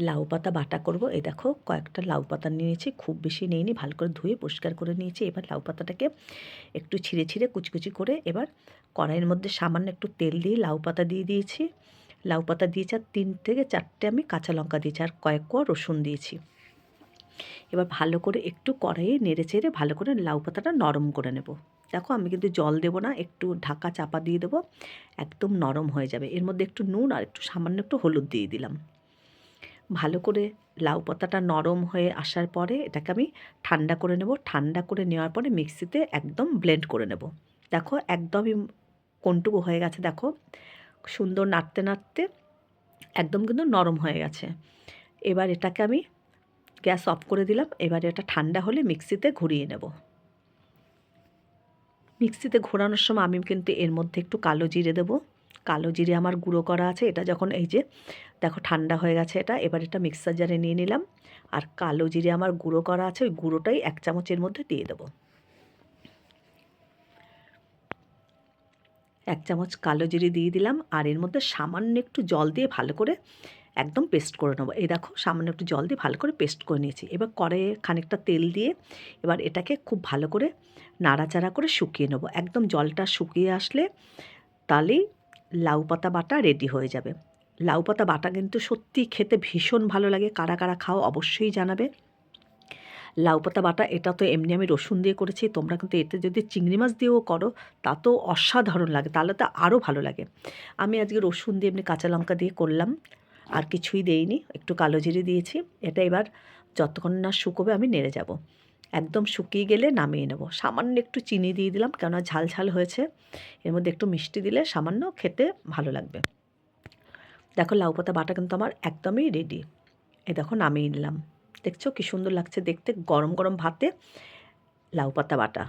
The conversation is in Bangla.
লাউ পাতা বাটা করব। এই দেখো কয়েকটা লাউ পাতা নিয়েছি, খুব বেশি নিইনি, ভালো করে ধুয়ে পরিষ্কার করে নিয়েছি। এবার লাউ পাতাটাকে একটু ছিঁড়ে ছিঁড়ে কুচি কুচি করে এবার কড়াইয়ের মধ্যে সামান্য একটু তেল দিয়ে লাউ পাতা দিয়ে দিয়েছি। লাউ পাতা দিয়েছি আর 3 থেকে 4টে আমি কাঁচা লঙ্কা দিয়েছি আর কয়েক কোয়া রসুন দিয়েছি। এবার ভালো করে একটু কড়াইয়ে নেড়ে চেড়ে ভালো করে লাউ পাতাটা নরম করে নেব। দেখো আমি কিন্তু জল দেব না, একটু ঢাকা চাপা দিয়ে দেবো, একদম নরম হয়ে যাবে। এর মধ্যে একটু নুন আর একটু সামান্য একটু হলুদ দিয়ে দিলাম। ভালো করে লাউ পাতাটা নরম হয়ে আসার পরে এটাকে আমি ঠান্ডা করে নেব। ঠান্ডা করে নেওয়ার পরে মিক্সিতে একদম ব্লেন্ড করে নেব। দেখো একদমই কোনটুকু হয়ে গেছে, দেখো সুন্দর নাড়তে নাড়তে একদম কিন্তু নরম হয়ে গেছে। এবার এটাকে আমি গ্যাস অফ করে দিলাম। এবার এটা ঠান্ডা হলে মিক্সিতে ঘুরিয়ে নেব। মিক্সিতে ঘোরানোর সময় আমি কিন্তু এর মধ্যে একটু কালো জিরে দেবো। কালো জিরে আমার গুঁড়ো করা আছে। এটা যখন এই যে দেখো ঠান্ডা হয়ে গেছে এটা, এবার এটা মিক্সার জারে নিয়ে নিলাম। আর কালো জিরে আমার গুঁড়ো করা আছে, ওই গুঁড়োটাই 1 চামচের মধ্যে দিয়ে দেবো। 1 চামচ কালো জিরে দিয়ে দিলাম আর এর মধ্যে সামান্য একটু জল দিয়ে ভালো করে একদম পেস্ট করে নেবো। এই দেখো সামান্য একটু জল দিয়ে ভালো করে পেস্ট করে নিয়েছি। এবার কড়াইয়ে খানিকটা তেল দিয়ে এবার এটাকে খুব ভালো করে নাড়াচাড়া করে শুকিয়ে নেবো। একদম জলটা শুকিয়ে আসলে তাহলেই লাউ পাতা বাটা রেডি হয়ে যাবে। লাউ পাতা বাটা কিন্তু সত্যিই খেতে ভীষণ ভালো লাগে। কারা কারা খাও অবশ্যই জানাবে। লাউ পাতা বাটা এটা তো এমনি আমি রসুন দিয়ে করেছি, তোমরা কিন্তু এতে যদি চিংড়ি মাছ দিয়েও করো তা তো অসাধারণ লাগে, তাহলে তো আরও ভালো লাগে। আমি আজকে রসুন দিয়ে এমনি কাঁচা লঙ্কা দিয়ে করলাম, আর কিছুই দেইনি, একটু কালো জিরে দিয়েছি। এটা এবার যতক্ষণ না শুকোবে আমি নেড়ে যাব। একদম শুকিয়ে গেলে নামিয়ে নেব। সামান্য একটু চিনি দিয়ে দিলাম, কেননা ঝাল ঝাল হয়েছে। এর মধ্যে একটু মিষ্টি দিলে সামান্য খেতে ভালো লাগবে। দেখো লাউ পাতা বাটা কিন্তু আমার একদমই রেডি। এই দেখো নামিয়ে নিলাম। দেখছো কি সুন্দর লাগছে দেখতে, গরম গরম ভাতে লাউ পাতা বাটা।